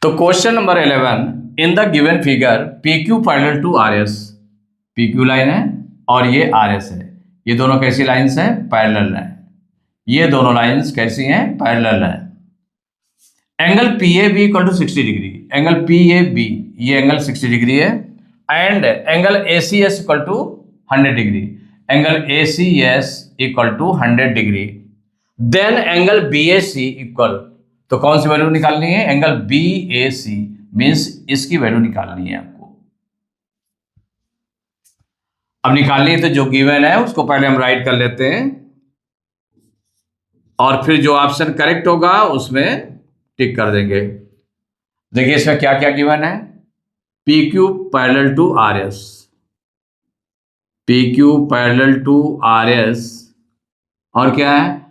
तो question number 11, in the given figure P Q parallel to R S. P Q line है और ये R S है। ये दोनों कैसी लाइन्स हैं? पैरेलल हैं। ये दोनों लाइन्स कैसी हैं? पैरेलल हैं। Angle P A B equal to 60 degree. Angle P A B ये एंगल 60 डिग्री है and angle A C S equal to 100 degree. Angle A C S equal to 100 degree. Then angle B A C equal, तो कौन सी value निकालनी है? Angle B A C means इसकी value निकालनी है आपको। अब निकालनी है तो जो गिवन है उसको पहले हम राइट कर लेते हैं और फिर जो ऑप्शन करेक्ट होगा उसमें टिक कर देंगे। देखिए इसमें क्या क्या गिवन है। P Q parallel to R S, P Q parallel to R S, और क्या है?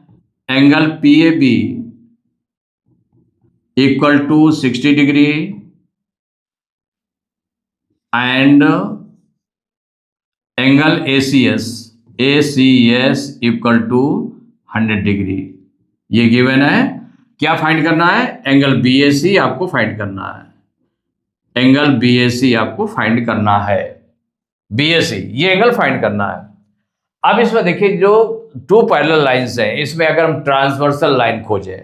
Angle P A B equal to 60 degree and angle A C S equal to 100 degree. ये गिवन है। क्या फाइंड करना है? एंगल बी ए सी आपको find करना है। एंगल बी ए सी आपको फाइंड करना है। बी ए सी ये एंगल फाइंड करना है। अब इसमें देखिए जो टू पैरेलल लाइंस हैं, इसमें अगर हम ट्रांसवर्सल लाइन खोजें,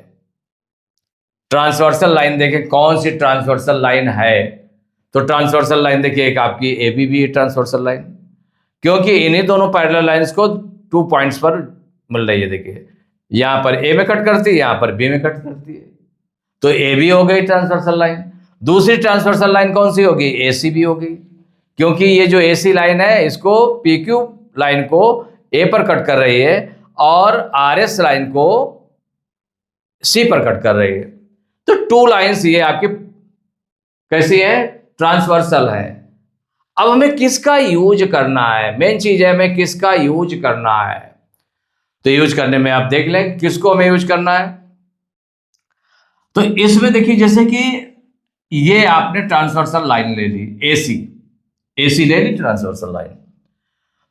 ट्रांसवर्सल लाइन देखें कौन सी ट्रांसवर्सल लाइन है, तो ट्रांसवर्सल लाइन देखिए एक आपकी A B B transversal line, क्योंकि इन्हीं दोनों पैरेलल लाइंस को 2 पॉइंट्स पर मिल रही है। देखिए यहां पर ए में कट करती है, यहां पर बी में कट करती है, तो ए बी हो गई ट्रांसवर्सल लाइन। दूसरी ट्रांसवर्सल लाइन कौन सी होगी? ए सी बी होगी, क्योंकि ये जो ए सी लाइन है इसको पी क्यू लाइन को ए पर कट कर रही है और आर एस लाइन को सी पर कट कर रही है। तो 2 लाइन्स ये आपकी कैसी है? ट्रांसवर्सल है। अब हमें किसका यूज करना है? मेन चीज है हमें किसका यूज करना है। तो यूज करने में आप देख लें किसको हमें यूज करना है। तो इसमें देखिए जैसे कि ये आपने ट्रांसवर्सल लाइन ले ली, एसी ले ली ट्रांसवर्सल लाइन।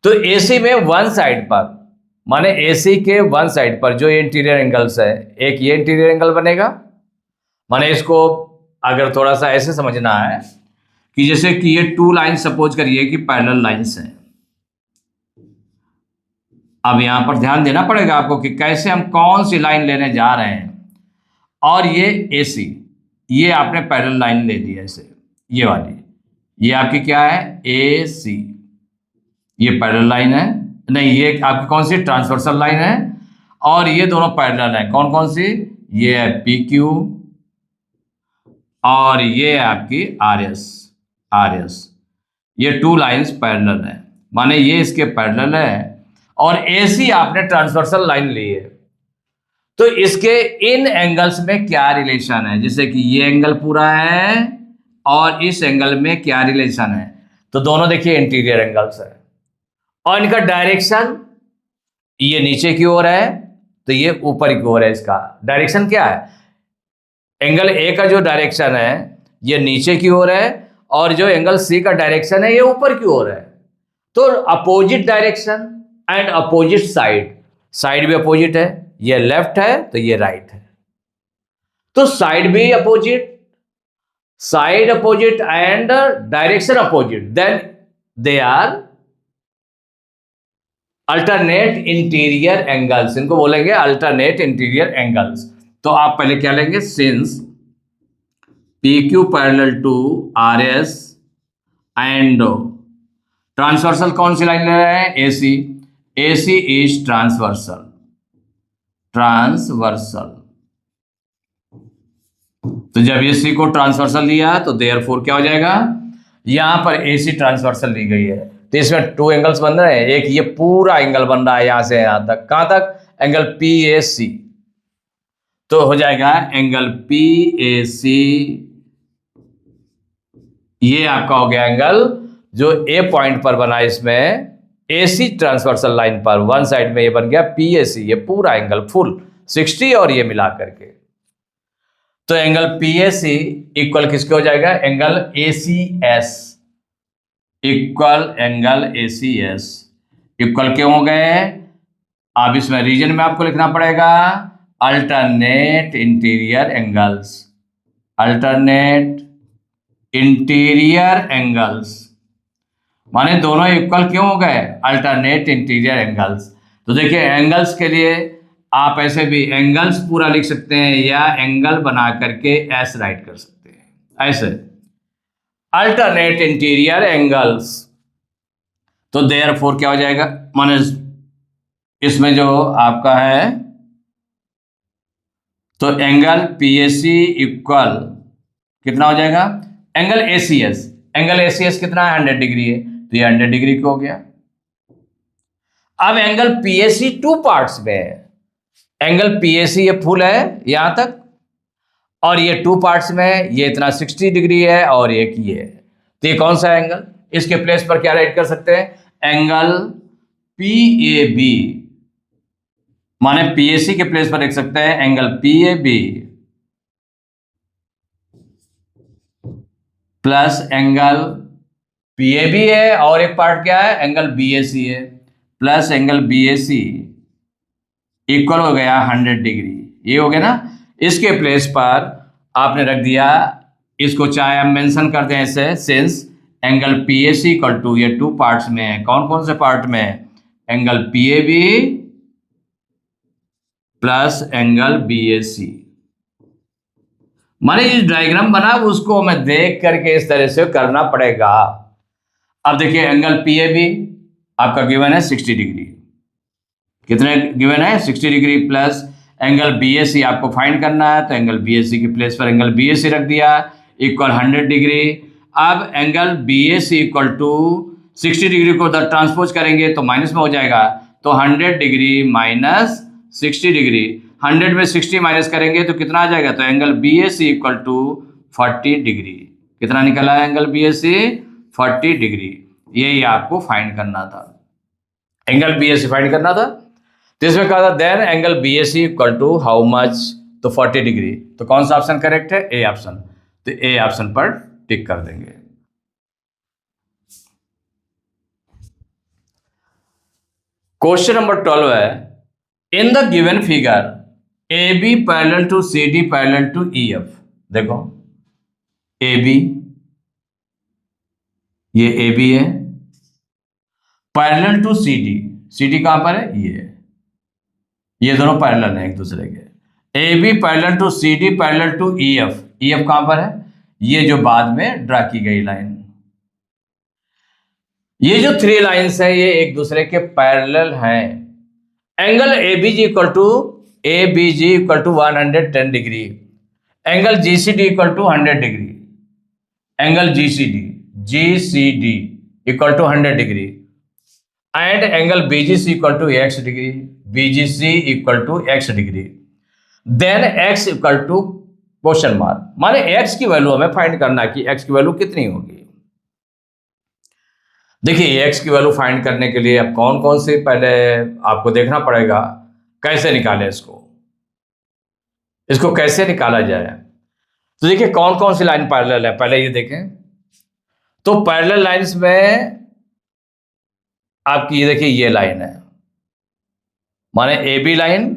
तो एसी में वन साइड पर, माने एसी के वन साइड पर जो इंटीरियर एंगल्स है, एक ये इंटीरियर एंगल बनेगा। माने इसको अगर थोड़ा सा ऐसे समझना है कि जैसे कि ये 2 लाइन सपोज करिए कि पैरेलल लाइंस हैं। अब यहां पर ध्यान देना पड़ेगा आपको कि कैसे हम कौन सी लाइन लेने जा रहे हैं। और ये एसी, ये आपने पैरेलल लाइन ले ली ऐसे, ये वाली, ये आपकी क्या है? ए सी, ये पैरेलल लाइन है। नहीं, ये आपकी कौन सी? ट्रांसवर्सल लाइन है। और ये दोनों पैरेलल है, कौन कौन सी? ये है पी क्यू और ये है आपकी आर एस। ये 2 लाइंस पैरेलल है, माने ये इसके पैरेलल है और एसी आपने ट्रांसवर्सल लाइन ली है। तो इसके इन एंगल्स में क्या रिलेशन है? जैसे कि ये एंगल पूरा है और इस एंगल में क्या रिलेशन है? तो दोनों देखिए इंटीरियर एंगल्स है और इनका डायरेक्शन, ये नीचे की ओर है तो ये ऊपर की ओर है। इसका डायरेक्शन क्या है? एंगल ए का जो डायरेक्शन है ये नीचे की ओर है और जो एंगल सी का डायरेक्शन है ये ऊपर की ओर है। तो opposite direction and opposite side भी अपोजिट है। ये लेफ्ट है तो ये राइट है, तो साइड भी opposite, side opposite and direction opposite, then they are alternate interior angles. इनको बोलेंगे अल्टरनेट इंटीरियर एंगल्स। तो आप पहले क्या लेंगे? Since P Q parallel to R S and transversal कौन सी लाइन ले रहे हैं? एसी। AC is transversal. तो जब एसी को ट्रांसवर्सल लिया तो देयरफॉर क्या हो जाएगा? यहां पर एसी ट्रांसवर्सल ली गई है तो इसमें 2 एंगल्स बन रहे हैं। एक ये पूरा एंगल बन रहा है यहां से यहां तक, कहां तक? एंगल पी ए सी। तो हो जाएगा एंगल पी ए सी, ये आपका हो गया एंगल जो ए पॉइंट पर बना इसमें एसी ट्रांसवर्सल लाइन पर वन साइड में ये बन गया पी ए सी, ये पूरा एंगल फुल 60 और ये मिला करके। तो angle P A C equal किसके हो जाएगा? Angle A C S equal angle A C S. Equal क्यों हो गए? अब इसमें रीजन में आपको लिखना पड़ेगा alternate interior angles. Alternate interior angles, माने दोनों इक्वल क्यों हो गए? Alternate interior angles. तो देखिए एंगल्स के लिए आप ऐसे भी एंगल्स पूरा लिख सकते हैं या एंगल बना करके एस राइट कर सकते हैं ऐसे, अल्टरनेट इंटीरियर एंगल्स। तो देयरफॉर क्या हो जाएगा, माने इसमें जो आपका है तो एंगल पीएसी इक्वल कितना हो जाएगा? एंगल एसीएस, एंगल एसीएस कितना है? 100 डिग्री है, तो ये 100 डिग्री का हो गया। अब एंगल पीएसी टू पार्ट्स में है, एंगल पीएसी ये फुल है यहां तक, और ये टू पार्ट्स में है, ये इतना 60 डिग्री है और एक ये है। तो ये कौन सा एंगल? इसके प्लेस पर क्या राइट कर सकते हैं? एंगल पीएबी, माने पीएसी के प्लेस पर लिख सकते हैं angle PAB plus angle PAB है और एक पार्ट क्या है? एंगल बीएसी है, प्लस एंगल बीएसी इक्वल हो गया 100 डिग्री। ये हो गया ना। इसके प्लेस पर आपने रख दिया, इसको चाहे हम मेंशन कर दें ऐसे, since angle PAC equal to, ये टू पार्ट्स में है, कौन कौन से पार्ट में? Angle PAB plus angle BAC. माने ये डायग्राम बना उसको हमें देख करके इस तरह से करना पड़ेगा। अब देखिए एंगल पीएबी आपका गिवन है 60 डिग्री, कितने गिवन है? 60 डिग्री, प्लस एंगल बीएसी आपको फाइंड करना है, तो एंगल बीएसी के प्लेस पर एंगल बीएसी रख दिया इक्वल 100 डिग्री। अब angle BAC equal to 60 degree को उधर ट्रांसपोज करेंगे तो माइनस में हो जाएगा, तो 100 डिग्री माइनस 60 डिग्री, 100 में 60 माइनस करेंगे तो कितना आ जाएगा? तो angle BAC equal to 40 degree. कितना निकला है एंगल बीएसी? 40 डिग्री। यही आपको फाइंड करना था, एंगल बीएसी फाइंड करना था। तो इसमें कहा था then angle BAC equal to how much? तो 40 डिग्री। तो कौन सा ऑप्शन करेक्ट है? A option. तो ए ऑप्शन पर टिक कर देंगे। क्वेश्चन नंबर 12 है, in the given figure A B parallel to C D parallel to E F. देखो ए बी, ये ए बी है, parallel to C D, C D कहां पर है? ये दोनों पैरेलल हैं एक दूसरे के। A B parallel to C D parallel to E F, E F कहां पर है? ये जो बाद में ड्रा की गई लाइन। ये जो 3 लाइन्स है ये एक दूसरे के पैरेलल हैं। Angle A B G equal to 110 degree, angle G C D equal to 100 degree, angle G C D equal to 100 degree, and angle BGC equal to x degree, BGC equal to x degree, then x equal to question mark, माने x की value हमें find करना कि x की value कितनी होगी। देखिए x की वैल्यू फाइंड करने के लिए अब कौन कौन से पहले आपको देखना पड़ेगा, कैसे निकालें इसको कैसे निकाला जाए। तो देखिए कौन कौन सी लाइन पैरेलल है, पहले ये देखें। तो पैरेलल लाइंस में आपकी ये देखिए ये लाइन है, माने ए बी लाइन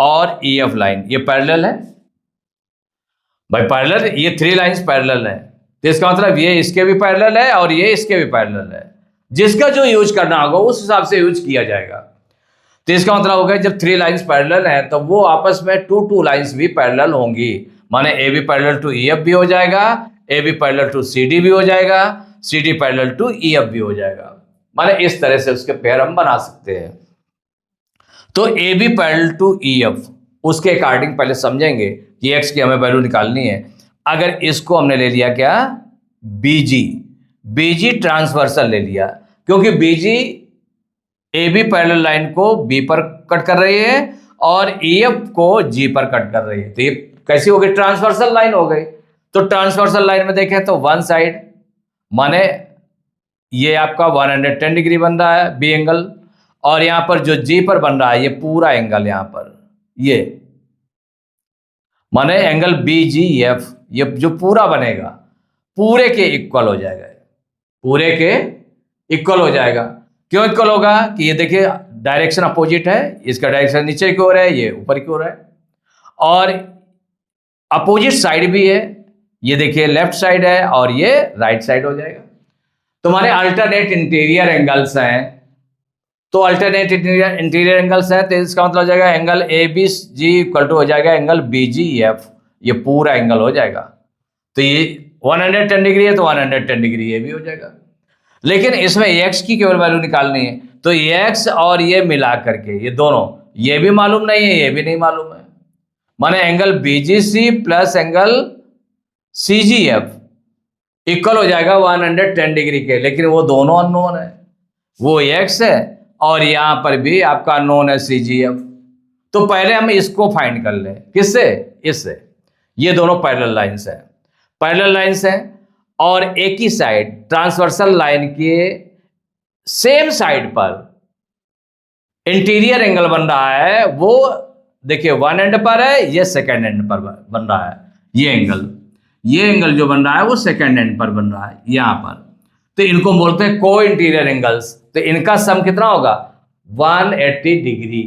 और ई एफ लाइन, ये पैरेलल है भाई, पैरेलल, ये 3 लाइंस पैरेलल है। तो इसका मतलब ये इसके भी पैरेलल है और ये इसके भी पैरेलल है। जिसका जो यूज करना होगा उस हिसाब से यूज किया जाएगा। तो इसका मतलब होगा जब 3 लाइंस पैरेलल है तो वो आपस में 2 लाइंस भी पैरेलल होंगी, माने A B parallel to E F भी हो जाएगा, A B parallel to C D भी हो जाएगा, C D parallel to E F भी हो जाएगा। माने इस तरह से उसके पेयर हम बना सकते हैं। तो A B parallel to E F, उसके अकॉर्डिंग पहले समझेंगे कि एक्स की हमें वैल्यू निकालनी है। अगर इसको हमने ले लिया क्या, बीजी ट्रांसवर्सल ले लिया, क्योंकि बीजी ए बी पैरेलल लाइन को बी पर कट कर रही है और ई एफ को जी पर कट कर रही है। तो ये कैसी हो गई, ट्रांसवर्सल लाइन हो गई। तो ट्रांसवर्सल लाइन में देखें तो वन साइड, माने ये आपका 110 डिग्री बन रहा है बी एंगल, और यहां पर जो जी पर बन रहा है ये पूरा एंगल, यहां पर ये माने एंगल बी जी एफ, ये जो पूरा बनेगा पूरे के इक्वल हो जाएगा, पूरे के इक्वल हो जाएगा। क्यों इक्वल होगा कि ये देखिए डायरेक्शन अपोजिट है, इसका डायरेक्शन नीचे की ओर है, ये ऊपर की ओर है, और अपोजिट साइड भी है, ये देखिए लेफ्ट साइड है और ये राइट साइड हो जाएगा। तुम्हारे अल्टरनेट इंटीरियर एंगल्स हैं, तो अल्टरनेट इंटीरियर एंगल्स हैं तो इसका मतलब हो जाएगा angle A B G equal to हो जाएगा एंगल बी जी एफ, ये पूरा एंगल हो जाएगा। तो ये 110 डिग्री है तो 110 डिग्री ये भी हो जाएगा। लेकिन इसमें एक्स की केवल वैल्यू निकालनी है, तो एक्स और ये मिला करके ये दोनों, ये भी मालूम नहीं है ये भी नहीं मालूम है, माने angle BGC plus angle CGF equal हो जाएगा 110 डिग्री के। लेकिन वो दोनों अननोन है, वो एक्स है और यहां पर भी आपका अननोन है सीजीएफ। तो पहले हम इसको फाइंड कर लें, किससे, इससे। ये दोनों पैरेलल लाइंस हैं, पैरेलल लाइंस हैं और एक ही साइड ट्रांसवर्सल लाइन के सेम साइड पर इंटीरियर एंगल बन रहा है, वो देखिए वन एंड पर है, ये सेकेंड एंड पर बन रहा है। ये एंगल जो बन रहा है वो सेकेंड एंड पर बन रहा है यहां पर, तो इनको बोलते हैं को इंटीरियर एंगल्स। तो इनका सम कितना होगा 180 डिग्री।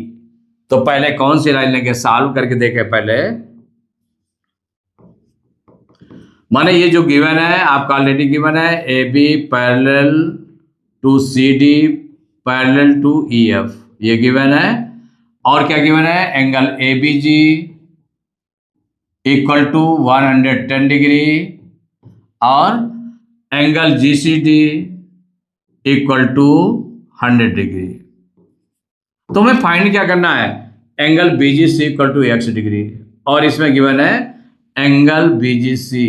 तो पहले कौन सी लाइन लेंगे, सॉल्व करके देखें पहले। माने ये जो गिवन है आपका ऑलरेडी गिवन है, A B parallel to C D parallel to E F, ये गिवन है। और क्या गिवन है, angle A B G equal to 110 degree और angle G C D equal to 100 degree. तो हमें फाइंड क्या करना है, angle BGC equal to x degree, और इसमें गिवन है एंगल बीजीसी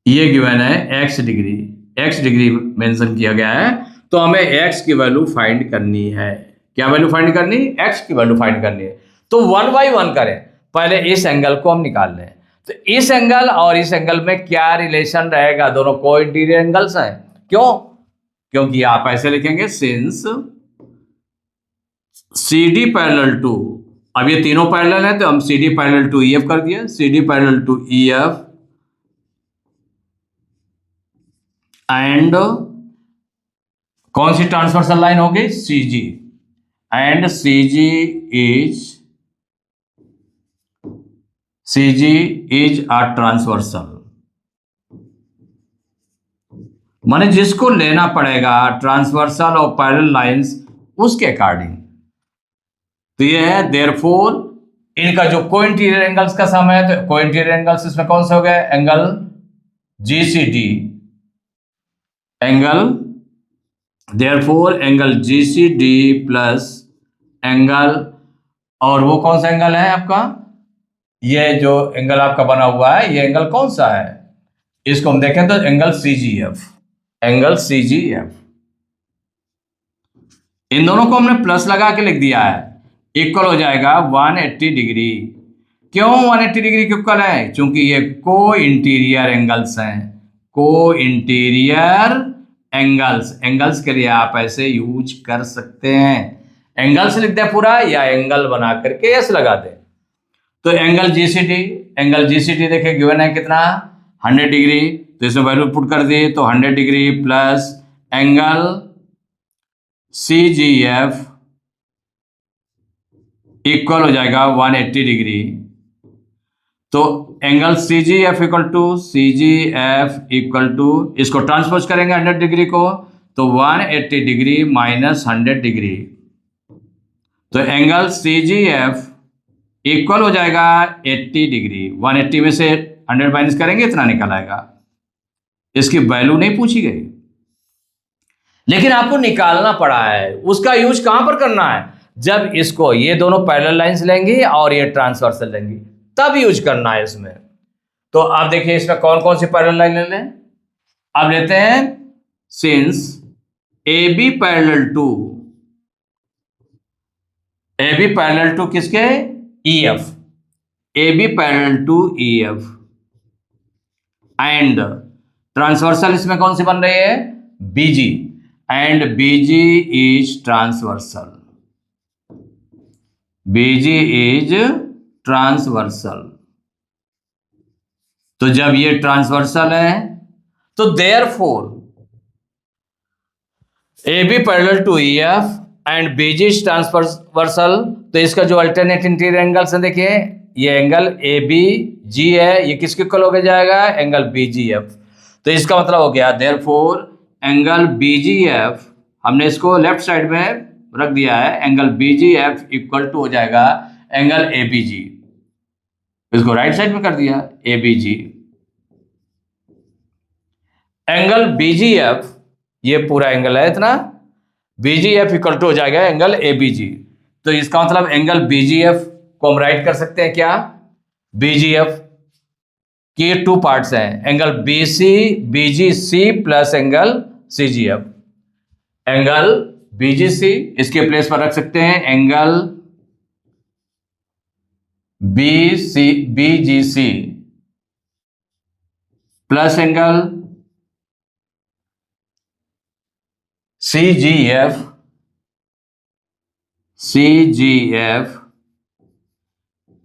ये गिवन है एक्स डिग्री मेंशन किया गया है। तो हमें एक्स की वैल्यू फाइंड करनी है। क्या वैल्यू फाइंड करनी, एक्स की वैल्यू फाइंड करनी है। तो 1 बाई 1 करें, पहले इस एंगल को हम निकाल लें। तो इस एंगल और इस एंगल में क्या रिलेशन रहेगा, दोनों को इंटीरियर एंगल्स हैं। क्यों, क्योंकि आप ऐसे लिखेंगे since C D parallel to, अब ये तीनों पैरेलल है तो हम C D parallel to E F कर दिए, C D parallel to E F and कौन सी ट्रांसवर्सल लाइन होगी, C G, and C G is a transversal. माने जिसको लेना पड़ेगा ट्रांसवर्सल और पैरेलल लाइंस उसके अकॉर्डिंग। तो ये है देयरफॉर इनका जो को इंटीरियर एंगल्स का सम है, तो को इंटीरियर एंगल्स इसमें कौन से हो गए, angle GCD, angle therefore angle GCD plus angle, और वो कौन सा एंगल है आपका, ये जो एंगल आपका बना हुआ है ये एंगल कौन सा है, इसको हम देखें तो एंगल सीजीएफ, एंगल सीजीएफ। इन दोनों को हमने प्लस लगा के लिख दिया है, इक्वल हो जाएगा 180 डिग्री। क्यों 180 डिग्री क्यों इक्वल है, क्योंकि ये को इंटीरियर एंगल्स हैं, को इंटीरियर एंगल्स के लिए आप ऐसे यूज कर सकते हैं, एंगल्स लिख दे पूरा या एंगल बना करके एस लगा दे। तो एंगल जीसीडी देखिए गिवन है कितना 100 डिग्री, तो इसमें वैल्यू पुट कर दी तो 100 degree plus angle CGF equal हो जाएगा 180 डिग्री। तो एंगल सीजीएफ इक्वल टू इसको ट्रांसपोज करेंगे 100 डिग्री को, तो 180 डिग्री माइनस 100 डिग्री, तो एंगल सीजीएफ इक्वल हो जाएगा 80 डिग्री। 180 में से 100 माइनस करेंगे इतना निकल आएगा। इसकी वैल्यू नहीं पूछी गई, लेकिन आपको निकालना पड़ा है। उसका यूज कहां पर करना है, जब इसको ये दोनों पैरेलल लाइंस लेंगी और ये ट्रांसवर्सल लेंगी तब यूज करना है इसमें। तो आप देखिए इसमें कौन कौन सी पैरेलल लाइन ले लें। अब लेते हैं since A B parallel to किसके, E F, A B parallel to E F and transversal इसमें कौन सी बन रही है, BG, and BG is transversal, BG is transversal. तो जब ये ट्रांसवर्सल है तो therefore A B parallel to E F and BG is transversal, तो इसका जो अल्टरनेट इंटीरियर एंगल्स है देखिए ये एंगल ए बी जी है, ये किसके इक्वल हो जाएगा, एंगल बी जी एफ। तो इसका मतलब हो गया therefore angle B G F, हमने इसको लेफ्ट साइड में रख दिया है, angle B G F equal to हो जाएगा एंगल ए बी जी। इसको राइट साइड में कर दिया A B G. Angle B G F, ये पूरा एंगल है इतना, B G F equal to हो जाएगा एंगल ए बी जी। तो इसका मतलब एंगल बी जी एफ को हम राइट कर सकते हैं क्या, बी जी एफ की टू पार्ट्स हैं, एंगल बी सी बी जी सी प्लस एंगल सी जी एफ। एंगल बी जी सी इसके प्लेस पर रख सकते हैं एंगल बी जी सी प्लस एंगल सी जी एफ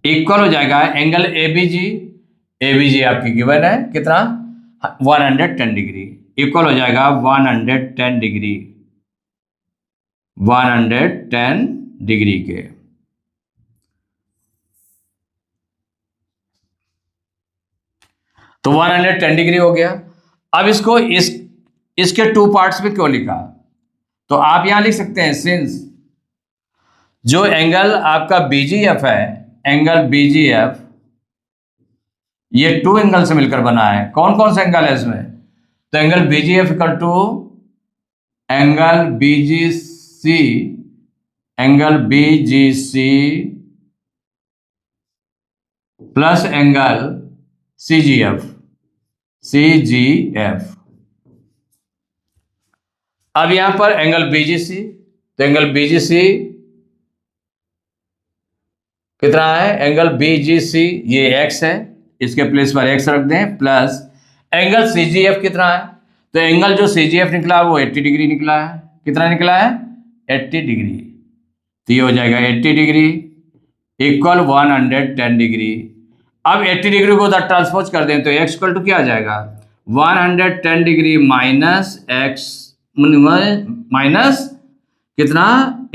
इक्वल हो जाएगा एंगल ए बी जी आपकी गिवन है कितना, 110 डिग्री, इक्वल हो जाएगा 110 डिग्री, 110 डिग्री के। तो 110 डिग्री हो गया। अब इसको इसके टू पार्ट्स में क्यों लिखा, तो आप यहां लिख सकते हैं सिंस जो एंगल आपका बीजीएफ है, एंगल बीजीएफ ये टू एंगल से मिलकर बना है। कौन कौन सा एंगल है इसमें, तो angle BGF equal to angle BGC, angle BGC plus angle CGF. अब यहां पर एंगल बीजीसी, तो एंगल बीजीसी कितना है, एंगल बीजीसी ये x है, इसके प्लेस पर x रख दें, प्लस एंगल सीजीएफ कितना है, तो एंगल जो सीजीएफ निकला वो 80 डिग्री निकला है। कितना निकला है, 80 डिग्री। तो ये हो जाएगा 80 डिग्री इक्वल 110 डिग्री। अब 80 डिग्री को उधर ट्रांसपोज कर दें तो x इक्वल टू क्या आ जाएगा, 110 डिग्री माइनस x माइनस कितना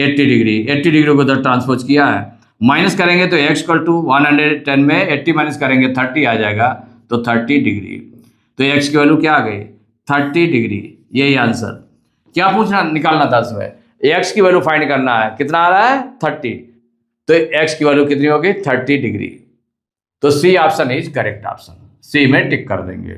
80 डिग्री। 80 डिग्री को उधर ट्रांसपोज किया है, माइनस करेंगे तो x इक्वल टू 110 में 80 माइनस करेंगे 30 आ जाएगा, तो 30 डिग्री। तो x की वैल्यू क्या आ गई, 30 डिग्री। यही आंसर। क्या पूछना निकालना था इसमें, x की वैल्यू फाइंड करना है, कितना आ रहा है 30, तो x की वैल्यू कितनी होगी 30 डिग्री। तो C option is correct option, C में टिक कर देंगे।